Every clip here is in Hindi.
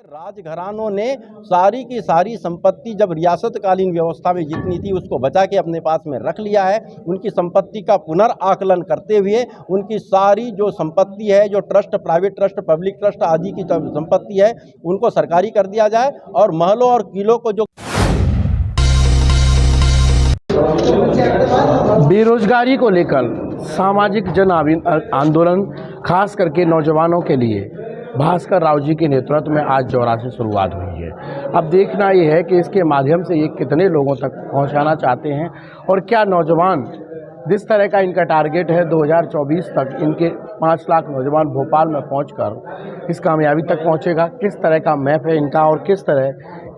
राजघरानों ने सारी की सारी संपत्ति जब रियासतकालीन व्यवस्था में जितनी थी उसको बचा के अपने पास में रख लिया है। उनकी संपत्ति का पुनर्आकलन करते हुए उनकी सारी जो संपत्ति है, जो trust, private trust, public trust आदि की संपत्ति है, उनको सरकारी कर दिया जाए और महलों और किलों को जो बेरोजगारी को लेकर सामाजिक जन आंदोलन खास करके नौजवानों के लिए भास्कर राव जी के नेतृत्व में आज जौरा से शुरुआत हुई है। अब देखना ये है कि इसके माध्यम से ये कितने लोगों तक पहुंचाना चाहते हैं और क्या नौजवान, जिस तरह का इनका टारगेट है 2024 तक इनके 5 लाख नौजवान भोपाल में पहुंचकर इस कामयाबी तक पहुंचेगा, किस तरह का मैप है इनका और किस तरह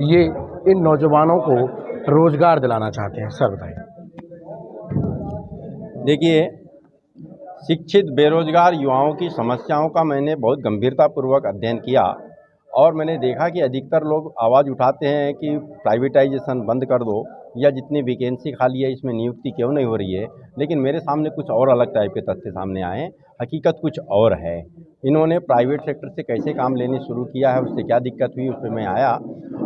ये इन नौजवानों को रोजगार दिलाना चाहते हैं। सर बताइए। देखिए, शिक्षित बेरोजगार युवाओं की समस्याओं का मैंने बहुत गंभीरतापूर्वक अध्ययन किया और मैंने देखा कि अधिकतर लोग आवाज़ उठाते हैं कि प्राइवेटाइजेशन बंद कर दो या जितनी वैकेंसी खाली है इसमें नियुक्ति क्यों नहीं हो रही है। लेकिन मेरे सामने कुछ और अलग टाइप के तथ्य सामने आए। हकीकत कुछ और है। इन्होंने प्राइवेट सेक्टर से कैसे काम लेने शुरू किया है, उससे क्या दिक्कत हुई, उस पर मैं आया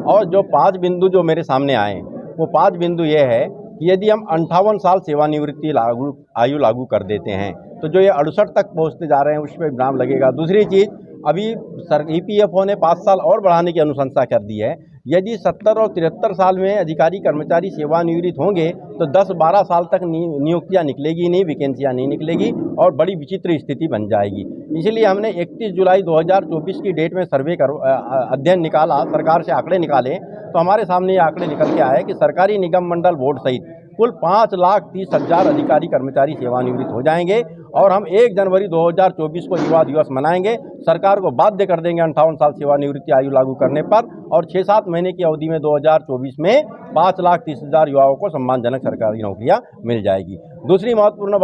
और जो 5 बिंदु जो मेरे सामने आए वो 5 बिंदु ये है कि यदि हम 58 साल सेवानिवृत्ति आयु लागू कर देते हैं तो जो ये 68 तक पहुंचते जा रहे हैं उस पर विराम लगेगा। दूसरी चीज़, अभी EPFO ने 5 साल और बढ़ाने की अनुशंसा कर दी है। यदि 70 और 73 साल में अधिकारी कर्मचारी सेवानिवृत्त होंगे तो 10-12 साल तक नियुक्तियां निकलेगी नहीं, वैकेंसियां नहीं निकलेगी और बड़ी विचित्र स्थिति बन जाएगी। इसलिए हमने 31 जुलाई 2024 की डेट में सर्वे अध्ययन निकाला, सरकार से आंकड़े निकाले तो हमारे सामने ये आंकड़े निकल के आए कि सरकारी निगम मंडल बोर्ड सहित कुल 5,30,000 अधिकारी कर्मचारी सेवानिवृत्त हो जाएंगे और हम 1 जनवरी 2024 को युवा दिवस मनाएंगे। सरकार को बाध्य कर देंगे 58 साल सेवानिवृत्ति आयु लागू करने पर और 6-7 महीने की अवधि में 2024 में 5,30,000 युवाओं को सम्मानजनक सरकारी नौकरियां मिल जाएगी। दूसरी महत्वपूर्ण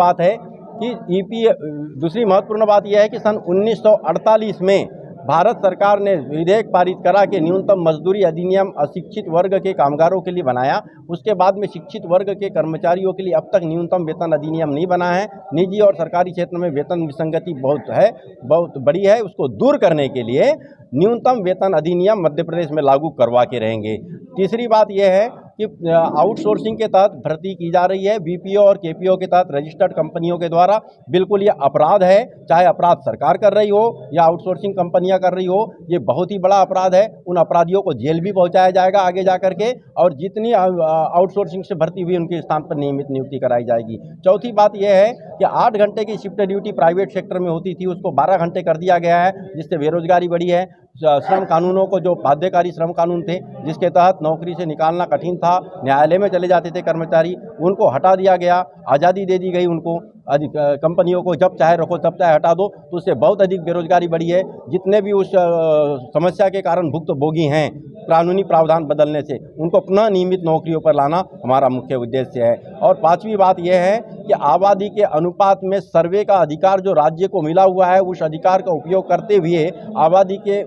बात यह है कि सन 1948 में भारत सरकार ने विधेयक पारित करा के न्यूनतम मजदूरी अधिनियम अशिक्षित वर्ग के कामगारों के लिए बनाया। उसके बाद में शिक्षित वर्ग के कर्मचारियों के लिए अब तक न्यूनतम वेतन अधिनियम नहीं बना है। निजी और सरकारी क्षेत्र में वेतन विसंगति बहुत बड़ी है। उसको दूर करने के लिए न्यूनतम वेतन अधिनियम मध्य प्रदेश में लागू करवा के रहेंगे। तीसरी बात यह है कि आउटसोर्सिंग के तहत भर्ती की जा रही है। BPO और KPO के तहत रजिस्टर्ड कंपनियों के द्वारा। बिल्कुल ये अपराध है, चाहे अपराध सरकार कर रही हो या आउटसोर्सिंग कंपनियां कर रही हो, ये बहुत ही बड़ा अपराध है। उन अपराधियों को जेल भी पहुंचाया जाएगा आगे जा करके और जितनी आउटसोर्सिंग से भर्ती हुई उनके स्थान पर नियमित नियुक्ति कराई जाएगी। चौथी बात यह है कि 8 घंटे की शिफ्ट ड्यूटी प्राइवेट सेक्टर में होती थी उसको 12 घंटे कर दिया गया है, जिससे बेरोजगारी बढ़ी है। श्रम कानूनों को, जो बाध्यकारी श्रम कानून थे जिसके तहत नौकरी से निकालना कठिन था, न्यायालय में चले जाते थे कर्मचारी, उनको हटा दिया गया, आज़ादी दे दी गई उनको। कंपनियों को जब चाहे रखो तब चाहे हटा दो, तो उससे बहुत अधिक बेरोजगारी बढ़ी है। जितने भी उस समस्या के कारण भुक्तभोगी हैं कानूनी प्रावधान बदलने से, उनको पुनः नियमित नौकरियों पर लाना हमारा मुख्य उद्देश्य है। और 5वीं बात यह है कि आबादी के अनुपात में सर्वे का अधिकार जो राज्य को मिला हुआ है, उस अधिकार का उपयोग करते हुए आबादी के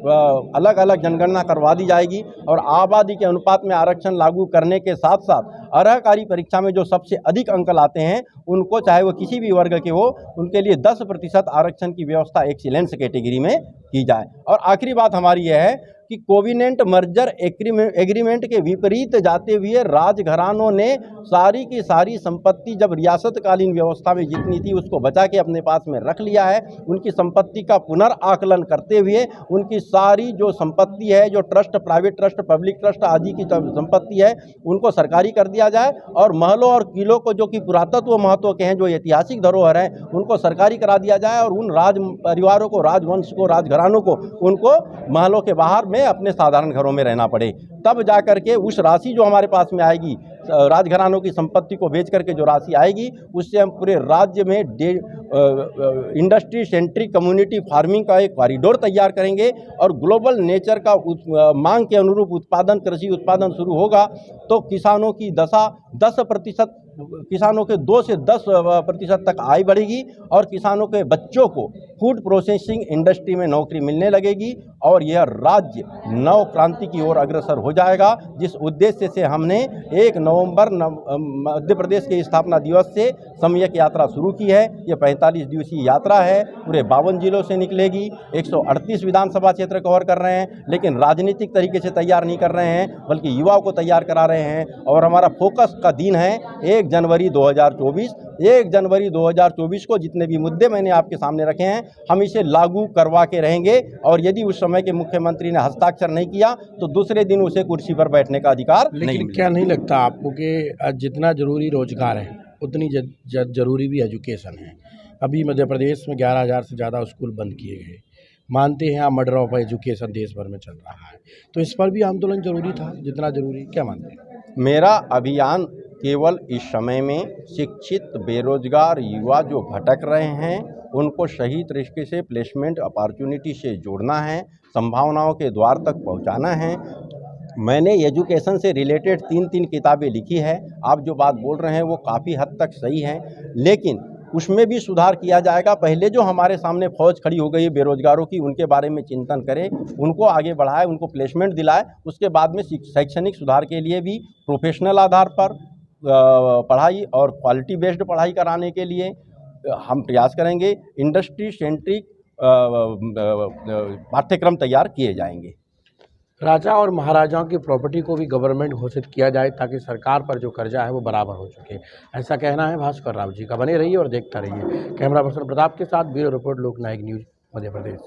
अलग अलग जनगणना करवा दी जाएगी और आबादी के अनुपात में आरक्षण लागू करने के साथ साथ अर्हकारी परीक्षा में जो सबसे अधिक अंक लाते हैं उनको, चाहे वो किसी भी वर्ग के हो, उनके लिए 10% आरक्षण की व्यवस्था एक्सीलेंस कैटेगरी में की जाए। और आखिरी बात हमारी यह है कि कोविनेंट मर्जर एग्रीमेंट के विपरीत जाते हुए राजघरानों ने सारी की सारी संपत्ति जब रियासतकालीन व्यवस्था में जितनी थी उसको बचा के अपने पास में रख लिया है। उनकी संपत्ति का पुनर्आकलन करते हुए उनकी सारी जो संपत्ति है, जो trust, private trust, public trust आदि की संपत्ति है, उनको सरकारी कर दिया जाए और महलों और किलों को, जो कि पुरातत्व महत्व के हैं, जो ऐतिहासिक धरोहर हैं, उनको सरकारी करा दिया जाए और उन राज परिवारों को, राजवंश को, राजघरानों को, उनको महलों के बाहर में अपने साधारण घरों में रहना पड़े। तब जा करके उस राशि जो हमारे पास में आएगी, राजघरानों की संपत्ति को बेच करके जो राशि आएगी, उससे हम पूरे राज्य में इंडस्ट्री सेंट्रिक कम्युनिटी फार्मिंग का एक कॉरिडोर तैयार करेंगे और ग्लोबल नेचर का मांग के अनुरूप उत्पादन, कृषि उत्पादन शुरू होगा तो किसानों की दशा 10%, किसानों के 2 से 10% तक आय बढ़ेगी और किसानों के बच्चों को फूड प्रोसेसिंग इंडस्ट्री में नौकरी मिलने लगेगी और यह राज्य नव क्रांति की ओर अग्रसर हो हो जाएगा, जिस उद्देश्य से हमने 1 नवंबर मध्य प्रदेश के स्थापना दिवस से सम्यक यात्रा शुरू की है। ये 45 दिवसीय यात्रा है, पूरे 52 जिलों से निकलेगी, 138 विधानसभा क्षेत्र कवर कर रहे हैं, लेकिन राजनीतिक तरीके से तैयार नहीं कर रहे हैं, बल्कि युवाओं को तैयार करा रहे हैं। और हमारा फोकस का दिन है 1 जनवरी 2024। 1 जनवरी 2024 को जितने भी मुद्दे मैंने आपके सामने रखे हैं, हम इसे लागू करवा के रहेंगे। और यदि उस समय के मुख्यमंत्री ने हस्ताक्षर नहीं किया तो दूसरे दिन उसे कुर्सी पर बैठने का अधिकार नहीं लेकिन मिलेगा। क्या नहीं लगता आपको कि जितना जरूरी रोजगार है उतनी जरूरी भी एजुकेशन है? अभी मध्य प्रदेश में 11,000 से ज़्यादा स्कूल बंद किए गए। मानते हैं आप मर्डर ऑफ एजुकेशन देश भर में चल रहा है, तो इस पर भी आंदोलन जरूरी था जितना जरूरी, क्या मानते हैं? मेरा अभियान केवल इस समय में शिक्षित बेरोजगार युवा जो भटक रहे हैं उनको सही तरीके से प्लेसमेंट अपॉर्चुनिटी से जोड़ना है, संभावनाओं के द्वार तक पहुंचाना है। मैंने एजुकेशन से रिलेटेड 3 किताबें लिखी है। आप जो बात बोल रहे हैं वो काफ़ी हद तक सही है, लेकिन उसमें भी सुधार किया जाएगा। पहले जो हमारे सामने फौज खड़ी हो गई है बेरोजगारों की, उनके बारे में चिंतन करें, उनको आगे बढ़ाए, उनको प्लेसमेंट दिलाए। उसके बाद में शैक्षणिक सुधार के लिए भी प्रोफेशनल आधार पर पढ़ाई और क्वालिटी बेस्ड पढ़ाई कराने के लिए हम प्रयास करेंगे। इंडस्ट्री सेंट्रिक पाठ्यक्रम तैयार किए जाएंगे। राजा और महाराजाओं की प्रॉपर्टी को भी गवर्नमेंट घोषित किया जाए ताकि सरकार पर जो कर्जा है वो बराबर हो चुके, ऐसा कहना है भास्कर राव जी का। बने रहिए और देखता रहिए। कैमरा पर्सन प्रताप के साथ ब्यूरो रिपोर्ट, लोकनायक न्यूज़, मध्य प्रदेश।